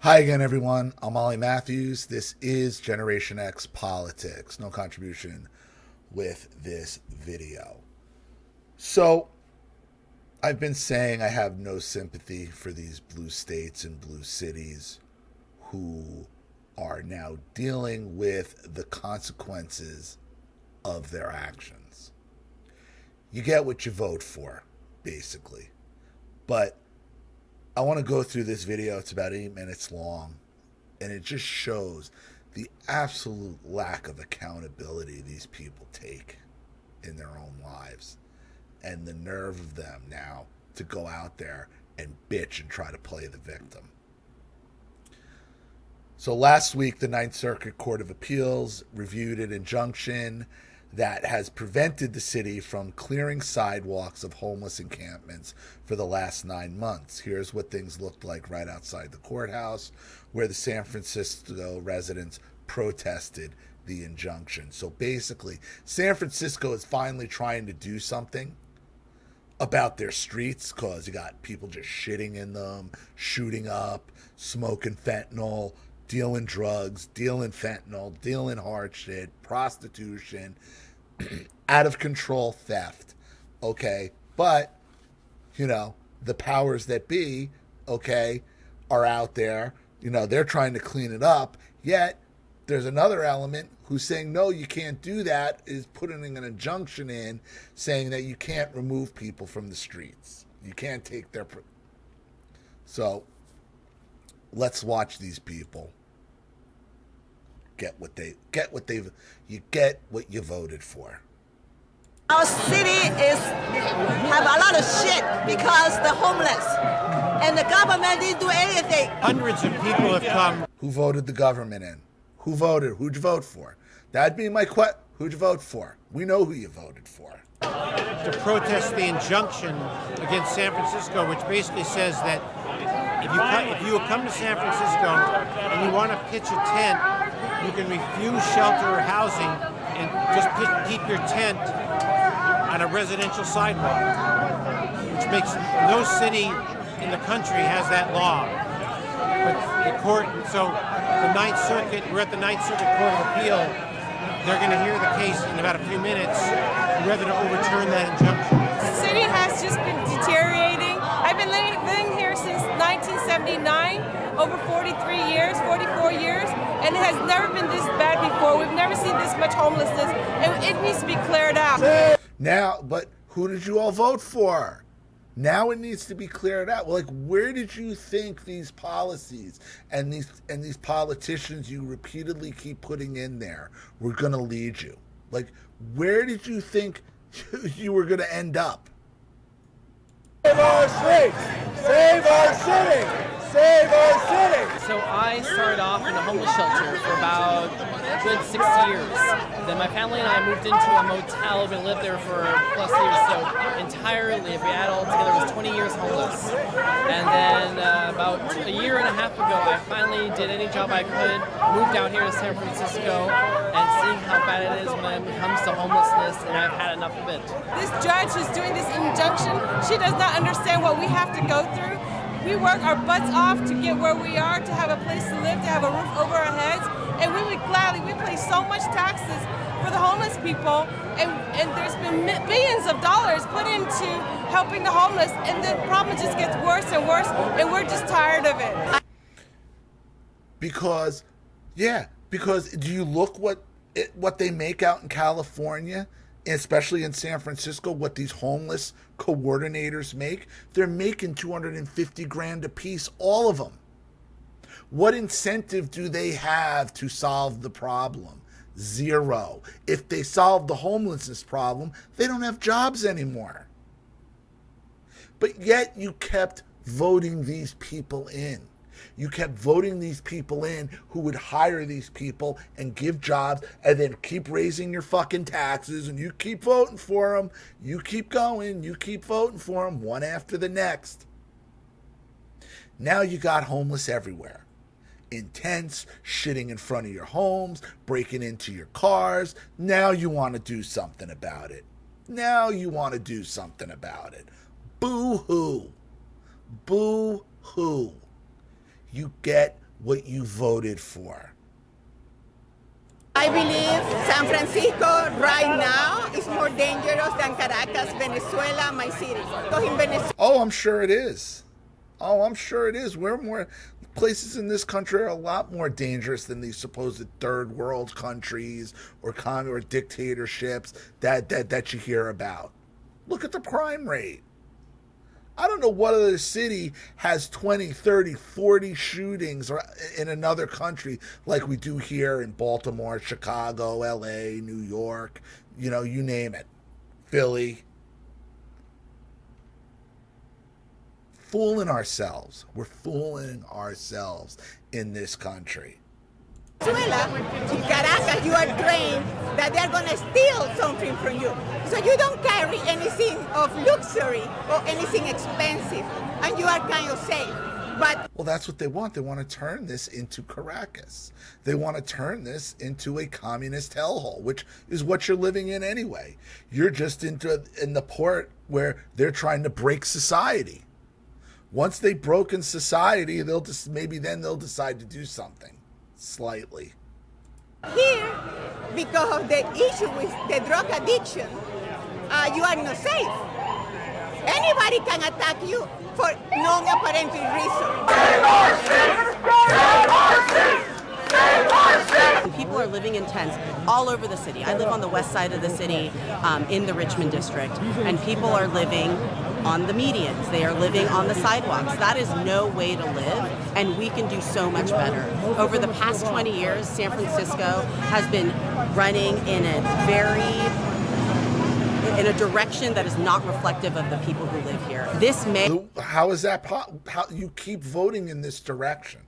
Hi again, everyone. I'm olliemathews. This is Generation X Politics. No contribution with this video. So, I've been saying I have no sympathy for these blue states and blue cities who are now dealing with the consequences of their actions. You get what you vote for, basically. But I want to go through this video. It's about 8 minutes long, and it just shows the absolute lack of accountability these people take in their own lives and the nerve of them now to go out there and bitch and try to play the victim. So last week, the Ninth Circuit Court of Appeals reviewed an injunction that has prevented the city from clearing sidewalks of homeless encampments for the last 9 months. Here's what things looked like right outside the courthouse, where the San Francisco residents protested the injunction. So basically, San Francisco is finally trying to do something about their streets, because you got people just shitting in them, shooting up, smoking fentanyl, dealing drugs, dealing fentanyl, dealing hard shit, prostitution, out of control theft. Okay. But, the powers that be, are out there. They're trying to clean it up. Yet there's another element who's saying, no, you can't do that, is putting an injunction in saying that you can't remove people from the streets. You can't take their... So let's watch these people get what you voted for. Our city have a lot of shit because the homeless, and the government didn't do anything. Hundreds of people have come. Who voted the government in? Who voted? Who'd you vote for? That'd be my question. Who'd you vote for? We know who you voted for. To protest the injunction against San Francisco, which basically says that if you come to San Francisco and you want to pitch a tent, you can refuse shelter or housing and just keep your tent on a residential sidewalk, which makes no city in the country has that law. But the court, so the Ninth Circuit, we're at the Ninth Circuit Court of Appeal. They're going to hear the case in about a few minutes, whether to overturn that injunction. The city has just been deteriorating. I've been living here since 1979, over 44 years, and it has never been this bad before. We've never seen this much homelessness, and it needs to be cleared out. Now, but who did you all vote for? Now it needs to be cleared out. Well, where did you think these policies and these politicians you repeatedly keep putting in there were going to lead you? Where did you think you were going to end up? Save our streets! Save our city! Save our city! So I started off in a homeless shelter for about a good 6 years. Then my family and I moved into a motel. We lived there for plus years, so entirely, if we add all together, it was 20 years homeless. And then about a year and a half ago, I finally did any job I could, moved out here to San Francisco, and seeing how bad it is when it comes to homelessness, and I've had enough of it. This judge who's doing this injunction, she does not understand what we have to go through. We work our butts off to get where we are, to have a place to live, to have a roof over our heads, and we pay so much taxes for the homeless people, and there's been billions of dollars put into helping the homeless, and the problem just gets worse and worse, and we're just tired of it. Because do you look what they make out in California, especially in San Francisco, what these homeless coordinators make? They're making $250,000 a piece, all of them. What incentive do they have to solve the problem? Zero. If they solve the homelessness problem, they don't have jobs anymore. But yet you kept voting these people in. You kept voting these people in who would hire these people and give jobs, and then keep raising your fucking taxes, and you keep voting for them. You keep going. You keep voting for them, one after the next. Now you got homeless everywhere. In tents, shitting in front of your homes, breaking into your cars. Now you want to do something about it. Boo-hoo. Boo-hoo. You get what you voted for. I believe San Francisco right now is more dangerous than Caracas, Venezuela, my city. Because in Venezuela, Oh, I'm sure it is. Oh, I'm sure it is. We're more places in this country are a lot more dangerous than these supposed third world countries or dictatorships that you hear about. Look at the crime rate. I don't know what other city has 20, 30, 40 shootings in another country like we do here in Baltimore, Chicago, LA, New York, you know, you name it. Philly. Fooling ourselves. We're fooling ourselves in this country. in Caracas, you are trained that they're going to steal something from you. So you don't carry anything of luxury or anything expensive, and you are kind of safe. But well, that's what they want. They want to turn this into Caracas. They want to turn this into a communist hellhole, which is what you're living in anyway. You're just in the port where they're trying to break society. Once they've broken society, maybe then they'll decide to do something slightly. Here, because of the issue with the drug addiction, you are not safe. Anybody can attack you for no apparent reason. People are living in tents all over the city. I live on the west side of the city in the Richmond district, and people are living on the medians. They are living on the sidewalks. That is no way to live, and we can do so much better. Over the past 20 years, San Francisco has been running in a direction that is not reflective of the people who live here. How is that how you keep voting in this direction?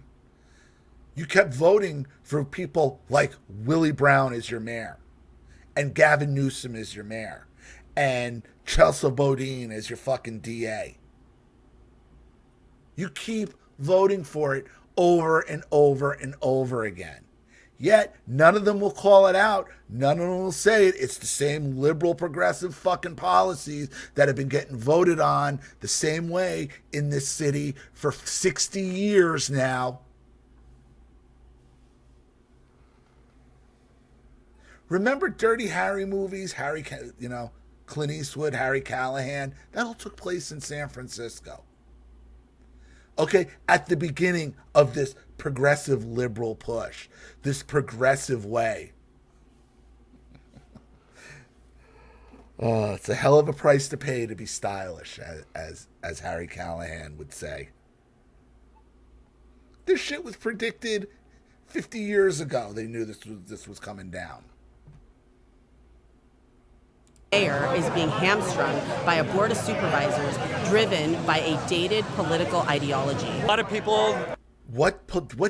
You kept voting for people like Willie Brown as your mayor, and Gavin Newsom as your mayor, and Chelsea Bodine as your fucking DA. You keep voting for it over and over and over again. Yet, none of them will call it out. None of them will say it. It's the same liberal, progressive fucking policies that have been getting voted on the same way in this city for 60 years now. Remember Dirty Harry movies? Clint Eastwood, Harry Callahan? That all took place in San Francisco. Okay, at the beginning of this progressive liberal push, this progressive way. Oh, it's a hell of a price to pay to be stylish, as Harry Callahan would say. This shit was predicted 50 years ago. They knew this was coming down. Mayor is being hamstrung by a board of supervisors driven by a dated political ideology. A lot of people. What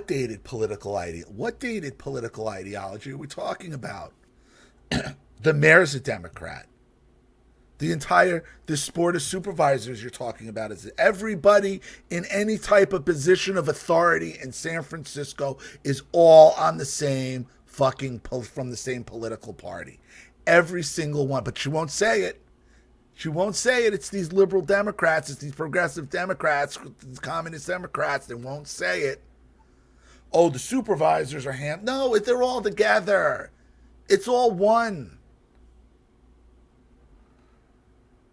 dated political ideology are we talking about? The mayor's a Democrat. This board of supervisors you're talking about is everybody in any type of position of authority in San Francisco is all on the same from the same political party. Every single one, but she won't say it. She won't say it. It's these liberal Democrats. It's these progressive Democrats, these communist Democrats. They won't say it. Oh, the supervisors are No, they're all together. It's all one.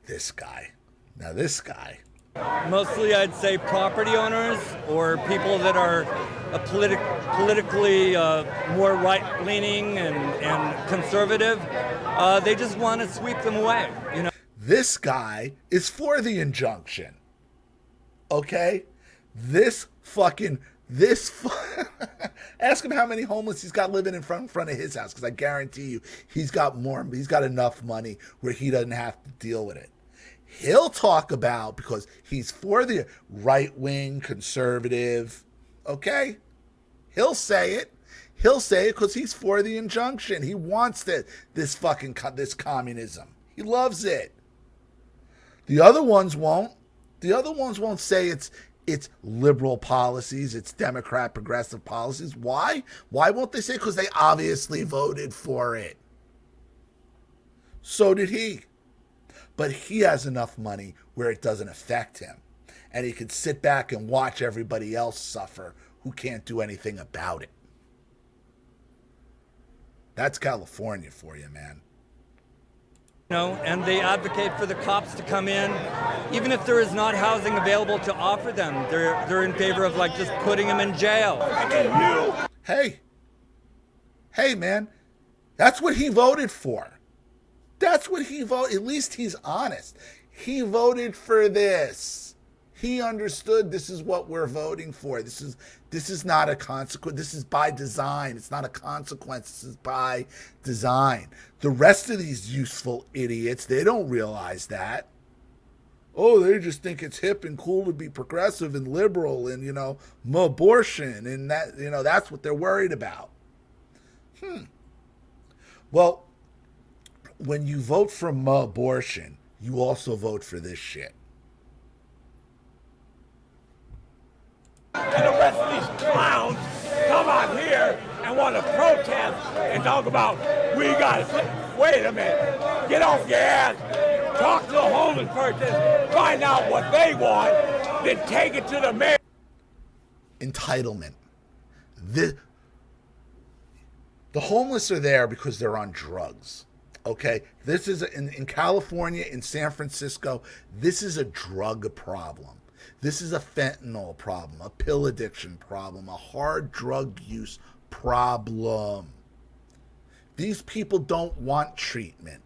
This guy. Now this guy. Mostly, I'd say property owners or people that are politically more right-leaning and conservative. They just want to sweep them away. This guy is for the injunction. Okay? Ask him how many homeless he's got living in front of his house, because I guarantee you he's got enough money where he doesn't have to deal with it. He'll talk about, because he's for the right-wing conservative, okay? He'll say it. He'll say it because he's for the injunction. He wants this communism. He loves it. The other ones won't. The other ones won't say it's liberal policies, it's Democrat progressive policies. Why? Why won't they say? Because they obviously voted for it. So did he. But he has enough money where it doesn't affect him. And he can sit back and watch everybody else suffer who can't do anything about it. That's California for you, man. And they advocate for the cops to come in, even if there is not housing available to offer them. They're in favor of like just putting them in jail. Hey, man, that's what he voted for. That's what he voted. At least he's honest. He voted for this. He understood this is what we're voting for. This is not a consequence. This is by design. It's not a consequence. This is by design. The rest of these useful idiots, they don't realize that. Oh, they just think it's hip and cool to be progressive and liberal and, abortion. And that, that's what they're worried about. Well, when you vote for abortion, you also vote for this shit. And the rest of these clowns come out here and want to protest and talk about, we got it. Wait a minute. Get off your ass. Talk to a homeless person. Find out what they want. Then take it to the mayor. Entitlement. The homeless are there because they're on drugs. Okay? This is in California, in San Francisco, this is a drug problem. This is a fentanyl problem, a pill addiction problem, a hard drug use problem. These people don't want treatment.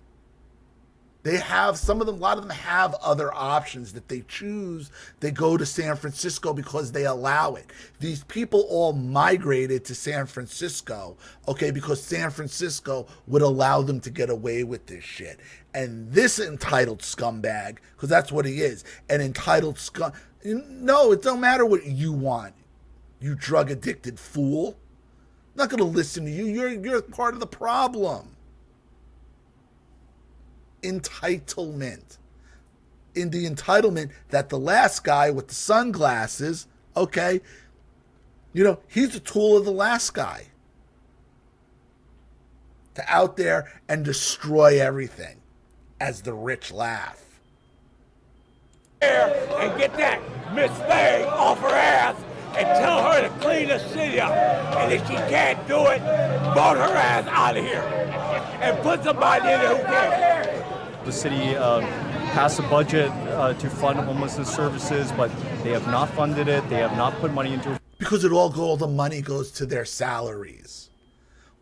They have, a lot of them have other options that they choose. They go to San Francisco because they allow it. These people all migrated to San Francisco, okay, because San Francisco would allow them to get away with this shit. And this entitled scumbag, because that's what he is, an entitled scum. No, it don't matter what you want, you drug addicted fool. I'm not going to listen to you. You're part of the problem. Entitlement. In the entitlement that the last guy with the sunglasses, okay, he's a tool of the last guy to out there and destroy everything as the rich laugh. And get that Miss Thing off her ass and tell her to clean the city up. And if she can't do it, vote her ass out of here and put somebody in there who can. The city passed a budget to fund homelessness services, but they have not funded it. They have not put money into it. Because all the money goes to their salaries.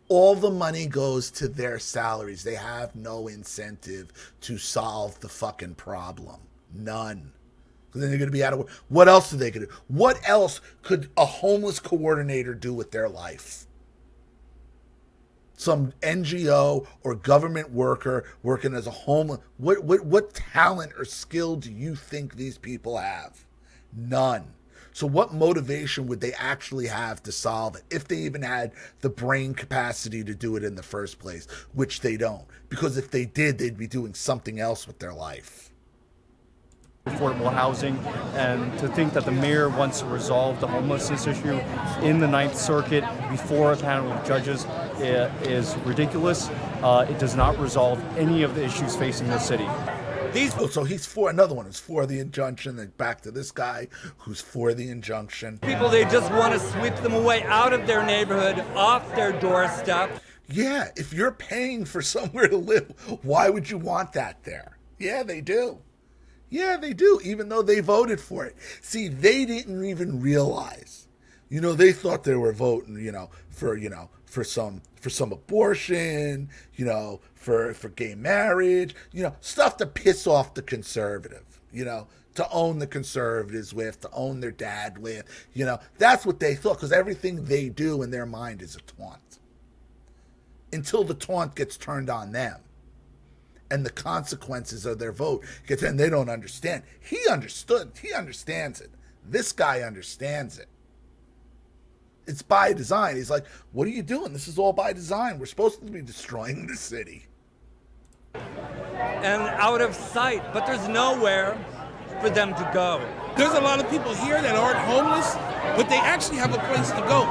All the money goes to their salaries. They have no incentive to solve the fucking problem. None. Because then they're going to be out of work. What else are they going to do? What else could a homeless coordinator do with their life? Some NGO or government worker working as a homeless. What talent or skill do you think these people have? None. So what motivation would they actually have to solve it if they even had the brain capacity to do it in the first place, which they don't? Because if they did, they'd be doing something else with their life. Affordable housing, and to think that the mayor wants to resolve the homelessness issue in the Ninth Circuit before a panel of judges is ridiculous. It does not resolve any of the issues facing the city. So he's for another one who's for the injunction, and back to this guy who's for the injunction. People, they just want to sweep them away out of their neighborhood, off their doorstep. Yeah, if you're paying for somewhere to live, why would you want that there? Yeah, they do. Yeah, they do, even though they voted for it. See, they didn't even realize. They thought they were voting, for some abortion, for gay marriage, stuff to piss off the conservative, to own the conservatives with, to own their dad with, that's what they thought, because everything they do in their mind is a taunt. Until the taunt gets turned on them. And the consequences of their vote, and they don't understand. He understood. He understands it. This guy understands it. It's by design. He's like, what are you doing? This is all by design. We're supposed to be destroying the city. And out of sight, but there's nowhere for them to go. There's a lot of people here that aren't homeless, but they actually have a place to go.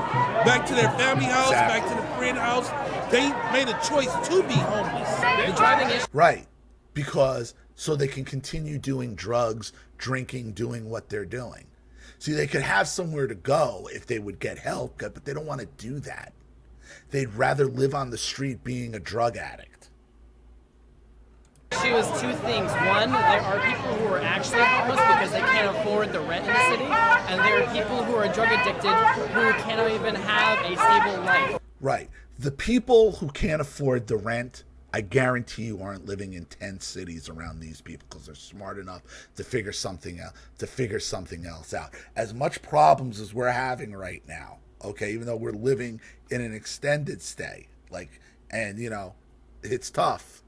Back to their family house, Exactly. back to the friend house. They made a choice to be homeless. The driving issue. Right. Because so they can continue doing drugs, drinking, doing what they're doing. See, they could have somewhere to go if they would get help, but they don't want to do that. They'd rather live on the street being a drug addict. She was two things. One, there are people who are actually homeless because they can't afford the rent in the city, and there are people who are drug addicted who cannot even have a stable life. Right. The people who can't afford the rent, I guarantee you aren't living in 10 cities around these people because they're smart enough to figure something else out. As much problems as we're having right now, okay, even though we're living in an extended stay, and it's tough.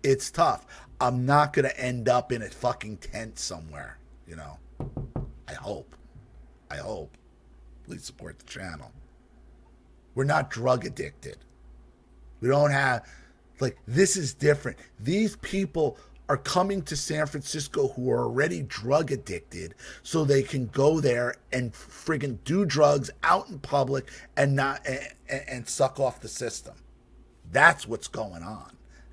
It's tough. I'm not going to end up in a fucking tent somewhere, I hope. Please support the channel. We're not drug addicted. We don't have, this is different. These people are coming to San Francisco who are already drug addicted so they can go there and friggin' do drugs out in public and and suck off the system. That's what's going on.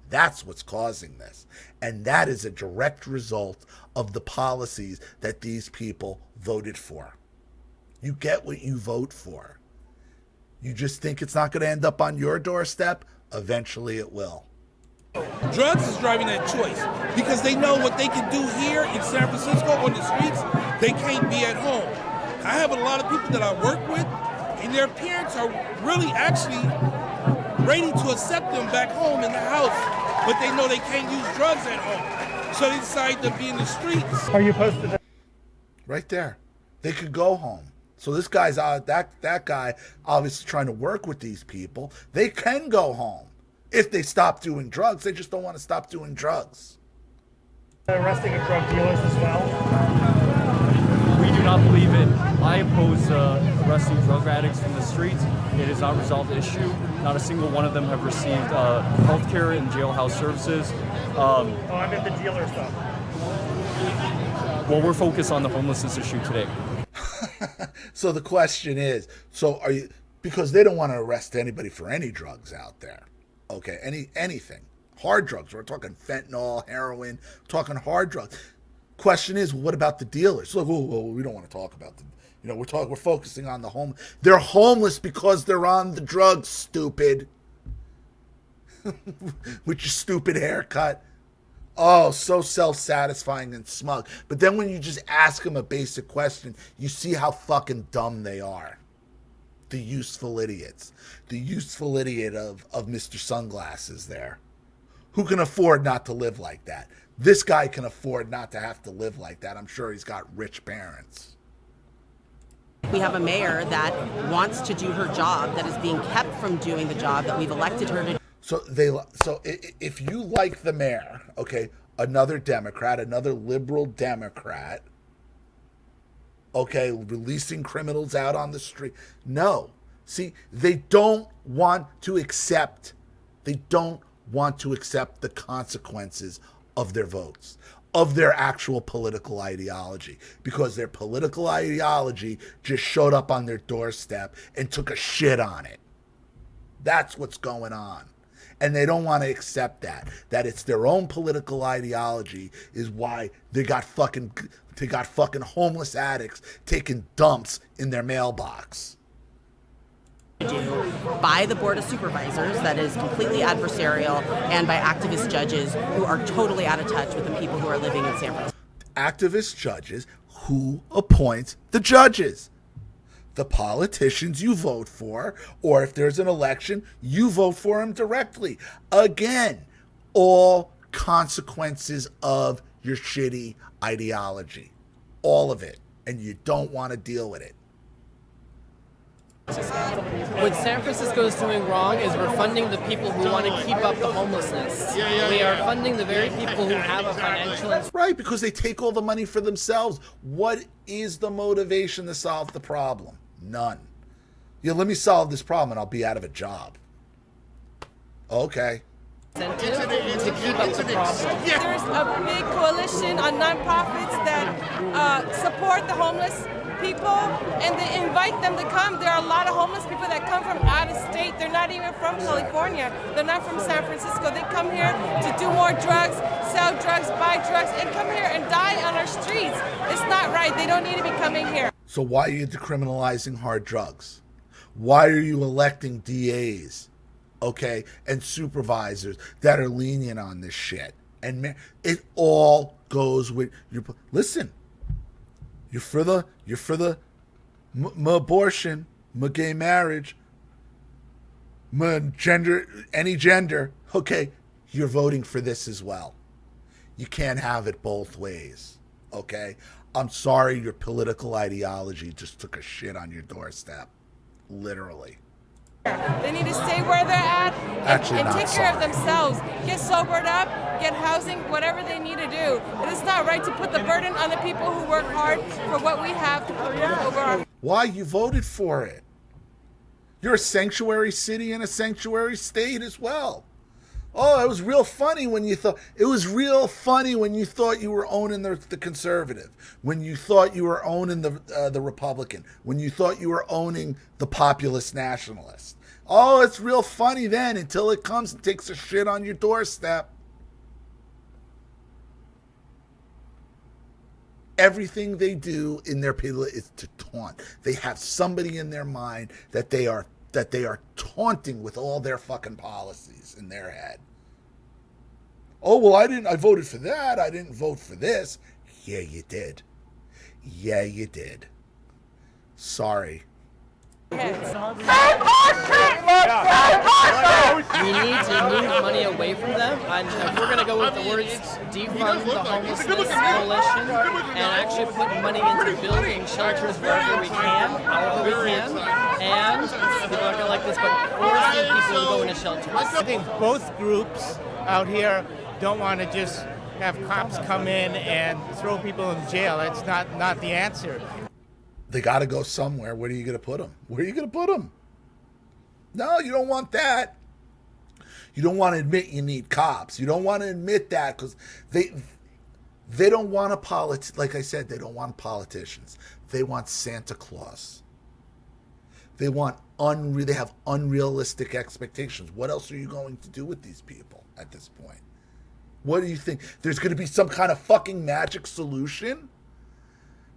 That's what's causing this. And that is a direct result of the policies that these people voted for. You get what you vote for. You just think it's not going to end up on your doorstep? Eventually it will. Drugs is driving that choice because they know what they can do here in San Francisco on the streets, they can't be at home. I have a lot of people that I work with, and their parents are really actually ready to accept them back home in the house, but they know they can't use drugs at home. So they decide to be in the streets. Are you opposed to that? Right there. They could go home. So this guy's that guy obviously trying to work with these people. They can go home if they stop doing drugs. They just don't want to stop doing drugs. Arresting of drug dealers as well? We do not believe it. I oppose arresting drug addicts from the streets. It has not resolved the issue. Not a single one of them have received health care and jailhouse services. I meant the dealer stuff. Well, we're focused on the homelessness issue today. So the question is, are you, because they don't want to arrest anybody for any drugs out there. Okay, anything. Hard drugs. We're talking fentanyl, heroin, talking hard drugs. Question is, what about the dealers? Look, we don't want to talk about them. We're focusing on the home. They're homeless because they're on the drugs, stupid. With your stupid haircut. Oh, so self-satisfying and smug. But then when you just ask them a basic question, you see how fucking dumb they are. The useful idiots. The useful idiot of Mr. Sunglasses there. Who can afford not to live like that? This guy can afford not to have to live like that. I'm sure he's got rich parents. We have a mayor that wants to do her job, that is being kept from doing the job that we've elected her to do. So if you like the mayor, okay, another Democrat, another liberal Democrat, okay, releasing criminals out on the street. No. See, they don't want to accept the consequences of their votes, of their actual political ideology, because their political ideology just showed up on their doorstep and took a shit on it. That's what's going on. And they don't want to accept that it's their own political ideology is why they got fucking homeless addicts taking dumps in their mailbox. By the Board of Supervisors that is completely adversarial, and by activist judges who are totally out of touch with the people who are living in San Francisco. Activist judges who appoints the judges. The politicians you vote for, or if there's an election, you vote for them directly. Again, all consequences of your shitty ideology. All of it. And you don't want to deal with it. What San Francisco is doing wrong is we're funding the people who want to keep up the homelessness. We are funding the very people who have a financial... Right, because they take all the money for themselves. What is the motivation to solve the problem? None. Let me solve this problem and I'll be out of a job. Okay. Incentive to keep up the problem. There's a big coalition on nonprofits that support the homeless people, and they invite them to come. There are a lot of homeless people that come from out of state. They're not even from California. They're not from San Francisco. They come here to do more drugs, sell drugs, buy drugs, and come here and die on our streets. It's not right. They don't need to be coming here. So why are you decriminalizing hard drugs? Why are you electing DAs, okay, and supervisors that are lenient on this shit? And it all goes with your. Listen, you're for the abortion, gay marriage, gender, any gender. Okay, you're voting for this as well. You can't have it both ways. Okay, I'm sorry, your political ideology just took a shit on your doorstep, literally. They need to stay where they're at and take care of themselves. Get sobered up, get housing, whatever they need to do. It is not right to put the burden on the people who work hard for what we have to put over our... Why? You voted for it. You're a sanctuary city and a sanctuary state as well. Oh, it was real funny when you thought you were owning the conservative, when you thought you were owning the Republican, when you thought you were owning the populist nationalist. Oh, it's real funny then until it comes and takes a shit on your doorstep. Everything they do in their people is to taunt. They have somebody in their mind that they are taunting with all their fucking policies in their head. Oh, well, I voted for that. I didn't vote for this. Yeah, you did. Yeah, you did. Sorry. We need to move money away from them. And if we're going to go with the words defund the homelessness coalition and actually put money into building shelters wherever we can, however we can, and people are going to like this, but forcing people to go into shelters. I think both groups out here don't want to just have cops come in and throw people in jail. That's not the answer. They got to go somewhere. Where are you going to put them? Where are you going to put them? No, you don't want that. You don't want to admit you need cops. You don't want to admit that because they don't want like I said, they don't want politicians. They want Santa Claus. They want they have unrealistic expectations. What else are you going to do with these people at this point? What do you think? There's going to be some kind of fucking magic solution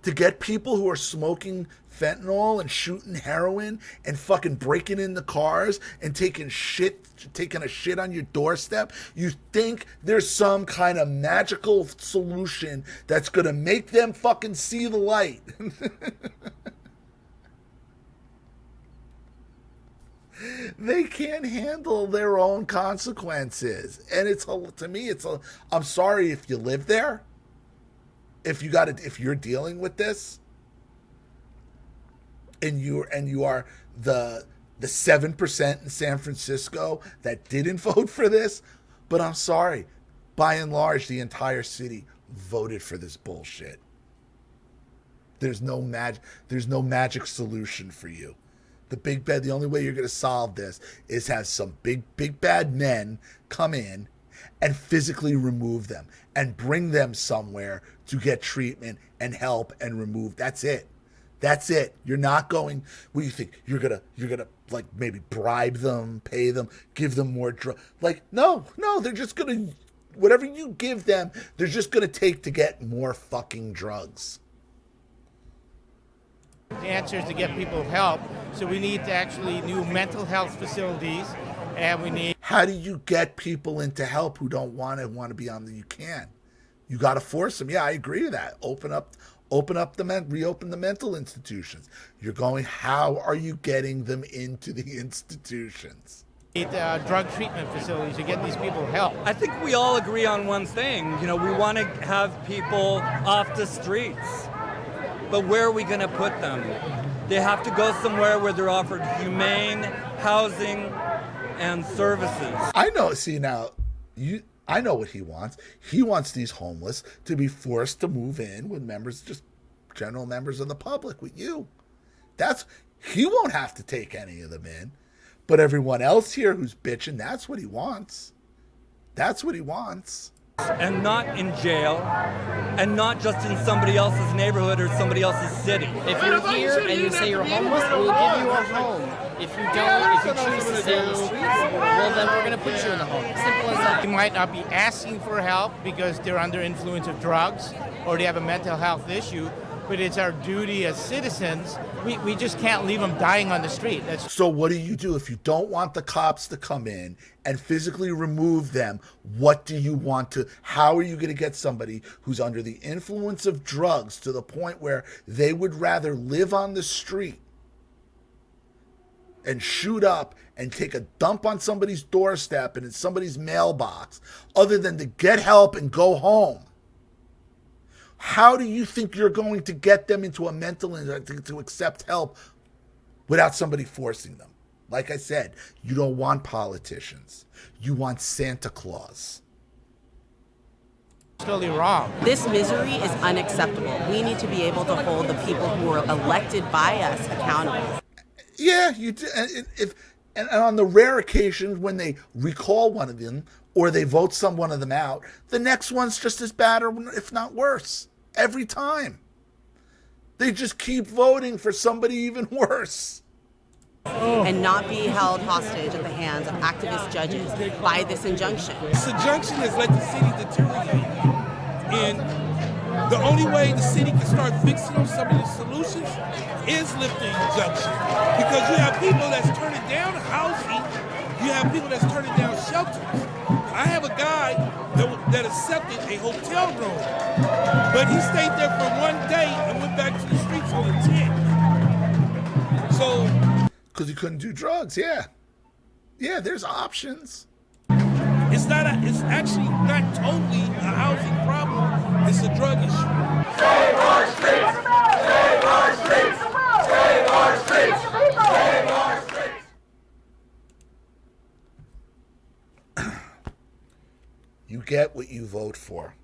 to get people who are smoking fentanyl and shooting heroin and fucking breaking in the cars and taking a shit on your doorstep? You think there's some kind of magical solution that's going to make them fucking see the light? They can't handle their own consequences. And I'm sorry if you live there. If you're dealing with this, and you are the 7% in San Francisco that didn't vote for this, but I'm sorry, by and large, the entire city voted for this bullshit. There's no magic solution for you. The only way you're going to solve this is have some big bad men come in and physically remove them and bring them somewhere to get treatment and help and remove. That's it. You're not going. What do you think? You're gonna like maybe bribe them, pay them, give them more drugs? Like no. They're just gonna whatever you give them. They're just gonna take to get more fucking drugs. The answer is to get people help. So we need to actually new mental health facilities, and we need. How do you get people into help who don't want to be on the? You can't. You got to force them. Yeah, I agree with that. Reopen the mental institutions. How are you getting them into the institutions? We need drug treatment facilities to get these people help. I think we all agree on one thing. We want to have people off the streets. But where are we going to put them? They have to go somewhere where they're offered humane housing and services. I know. See, now, I know what he wants. He wants these homeless to be forced to move in with general members of the public, with you. He won't have to take any of them in. But everyone else here who's bitching, that's what he wants. And not in jail, and not just in somebody else's neighborhood or somebody else's city. If you're here and you say you're homeless, we'll give you a home. If you don't, if you choose to stay on the streets, well then we're going to put you in the home. Simple as that. They might not be asking for help because they're under influence of drugs or they have a mental health issue, but it's our duty as citizens. We just can't leave them dying on the street. So what do you do if you don't want the cops to come in and physically remove them? What do you want to, how are you going to get somebody who's under the influence of drugs to the point where they would rather live on the street and shoot up and take a dump on somebody's doorstep and in somebody's mailbox other than to get help and go home? How do you think you're going to get them into a mental to accept help without somebody forcing them? Like I said, you don't want politicians. You want Santa Claus. Totally wrong. This misery is unacceptable. We need to be able to hold the people who are elected by us accountable. Yeah, you do. And on the rare occasions when they recall one of them or they vote one of them out, the next one's just as bad or if not worse. Every time. They just keep voting for somebody even worse. And not be held hostage at the hands of activist judges by this injunction. This injunction has let the city deteriorate. And the only way the city can start fixing on some of the solutions is lift the injunction. Because you have people that's turning down housing, you have people that's turning down shelters. I have a guy that accepted a hotel room, but he stayed there for one day and went back to the streets on the 10th. So, because he couldn't do drugs, yeah. Yeah, there's options. It's actually not totally a housing problem, it's a drug issue. Save our streets! Save our streets! Save our streets! Save our streets! You get what you vote for.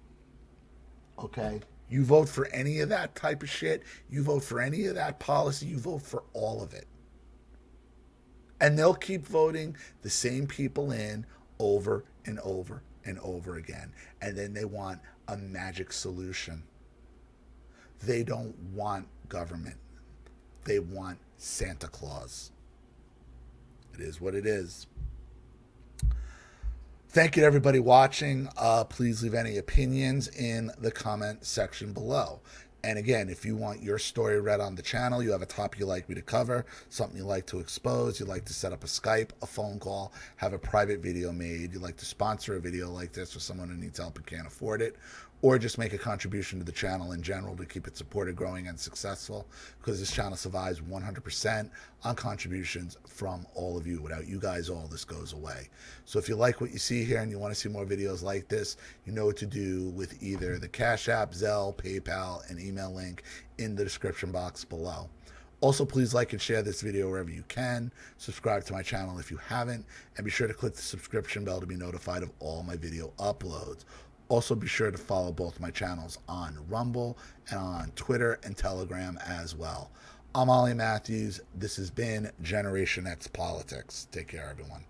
Okay? You vote for any of that type of shit, you vote for any of that policy, you vote for all of it. And they'll keep voting the same people in over and over and over again. And then they want a magic solution. They don't want government. They want Santa Claus. It is what it is. Thank you to everybody watching. Please leave any opinions in the comment section below. And again, if you want your story read on the channel, you have a topic you'd like me to cover, something you'd like to expose, you'd like to set up a Skype, a phone call, have a private video made, you'd like to sponsor a video like this for someone who needs help and can't afford it, or just make a contribution to the channel in general to keep it supported, growing, and successful, because this channel survives 100% on contributions from all of you. Without you guys, all this goes away. So if you like what you see here and you want to see more videos like this, you know what to do with either the Cash App, Zelle, PayPal, and email link in the description box below. Also, please like and share this video wherever you can. Subscribe to my channel if you haven't, and be sure to click the subscription bell to be notified of all my video uploads. Also, be sure to follow both my channels on Rumble and on Twitter and Telegram as well. I'm Ollie Matthews. This has been Generation X Politics. Take care, everyone.